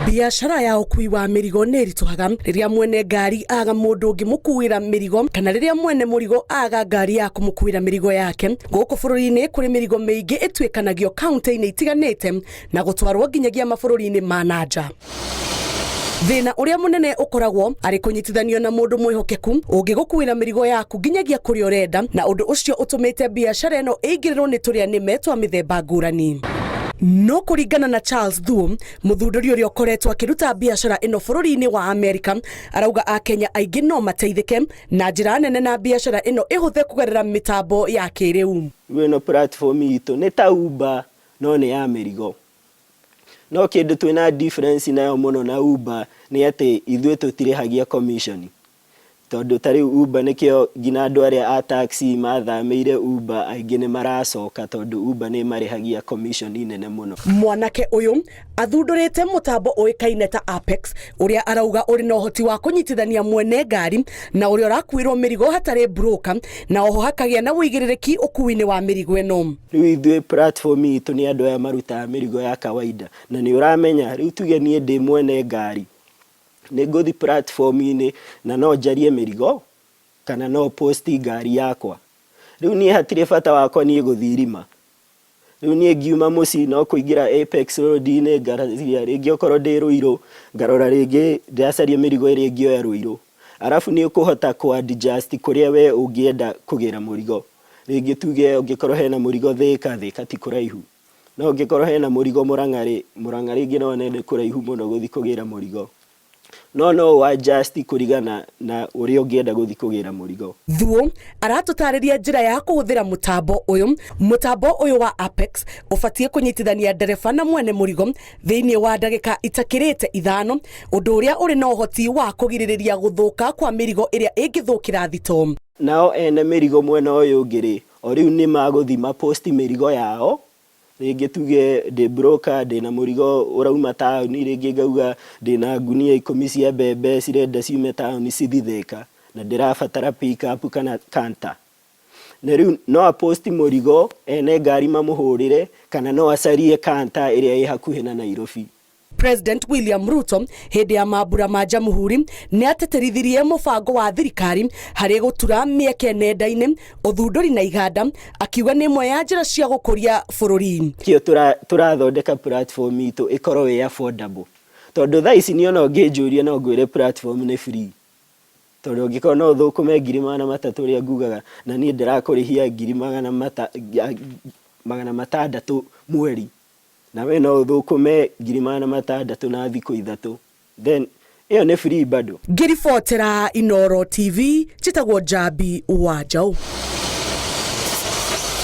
Biashara ya ũkui wa mĩrigo nĩ ĩritũhaga rĩrĩa mwene ngari aga mũndũ ũngĩ mũkuĩra mĩrigo kana rĩrĩa mwene mũrigo aga ngari ya kũmũkuĩra mĩrigo yake. Gũkũ bũrũri-inĩ kũrĩ mĩrigo mĩingĩ ĩtuĩkanagio kaunti-inĩ itiganĩte na gũtwarwo nginyagia mabũrũri-inĩ ma nanja. Thĩna ũrĩa mũnene ũkoragwo arĩ kũnyitithanio na mũndũ mwĩhokeku ũngĩgũkuĩra mĩrigo yaku nginyagia kũrĩa ũrenda, na ũndũ ũcio ũtũmĩte biashara ĩno ĩingĩrĩrwo nĩ tũrĩa nĩme twa mĩthemba ngũrani. No kũringana na Charles Thuo, mũthundũri ũrĩa ũkoretwo akĩruta biashara ĩno bũrũri-inĩ wa Amerika, arauga Akenya aingĩ no mateithĩke na njĩra nene na biashara ĩno ĩhũthe kũgerera mĩtambo ya kĩrĩu. Ĩno platform itũ nĩ ta Uber no nĩ ya mĩrigo. No kĩndũ twĩna difference nayo mũno na Uber nĩ atĩ ithuĩ tũtirĩhagia commission. Tondũ tarĩ Uber nĩkĩo ngina andũ arĩa a taxi mathamĩire Uber aingĩ nĩ maracoka tondũ Uber nĩ marĩhagia commission nene mũno. Mwanake ũyũ athundũrĩte mũtambo ũĩkaine ta Apex ũrĩa arauga ũrĩ na ũhoti wa kũnyitithania mwene ngari na ũrĩa ũrakuĩrwo mĩrigo hatarĩ broker, na oho hakagĩa na wĩigĩrĩrĩki ũkui-inĩ wa mĩrigo ĩno. Rĩu ithuĩ platform itũ nĩ andũ aya marutaga mĩrigo ya kawaida, na nĩ ũramenya rĩu tuge niĩ ndĩ mwene ngari nĩ ngũthi platform-inĩ na no njarie mĩrigo kana no posti ngari yakwa. Rĩu niĩ hatirĩ bata wakwa niĩ gũthiĩ irima. Rĩu niĩ ngiuma mũciĩ no kũingĩra Apex road-inĩ ngararia rĩngĩ okorwo ndĩ Rũirũ ngarora rĩngĩ ndĩracaria mĩrigo ĩrĩa ĩngĩoya Rũirũ. Arabu nĩ ũkũhota ku-adjust kũrĩa we ũngĩenda kũgĩra mũrigo. Rĩngĩ tuge ũngĩkorwo hena mũrigo Thĩka ti kũraihu. No ũngĩkorwo hena mũrigo Mũrang'a rĩngĩ no nende kũraihu mũno gũthiĩ kũgĩra mũrigo. No adjust kũringana na ũrĩa ũngĩenda gũthiĩ kũgĩra mũrigo. Thuo aratũtarĩria njĩra ya kũhũthĩra mũtambo ũyũ. Mũtambo ũyũ wa Apex ũbatiĩ kũnyitithania ndereba na mwene mũrigo thĩinĩ wa ndagĩka itakĩrĩte 5, ũndũ ũrĩa ũrĩ na ũhoti wa kũgirĩrĩria gũthũka kwa mĩrigo ĩrĩa ĩngĩthũkĩra thito. Nao ene mĩrigo mwena ũyũ ũngĩ o rĩu nĩ magũthiĩ maposti mĩrigo yao. Rĩngĩ tuge ndĩ broker ndĩna mũrigo ũrauma taũni, rĩngĩ ngauga ndĩna ngunia 10 cia mbembe cirenda ciume taũni cithi Thĩka na ndĩrabatara pick up kana kanta. Na rĩu no aposti mũrigo ene ngari mamũhũrĩre kana no acarie kanta ĩrĩa ĩ hakuhĩ na Nairobi. President William Ruto hĩndĩ ya mambura ma Jamhuri nĩ ateterithirie mũbango wa thirikari harĩ gũtura mĩeke nenda-inĩ, ũthundũri na iganda, akiuga nĩ ĩmwe ya njĩra cia gũkũria bũrũri. Kĩo tũrathondeka platform itũ ĩkorwo ĩ affordable. Tondũ thaa ici niona ũngĩnjũria no ngwĩre platform nĩ free. Tondũ ũngĩkorwo no ũthũkũme 300 ũrĩa ngugaga na niĩ ndĩrakũrĩhia 600 mweri. Na we no ũthũkũme 600 na thikũ 3, then ĩyo nĩ free bado. Ngĩribotera Inooro TV, njĩtagwo Njambi wa Njaũ.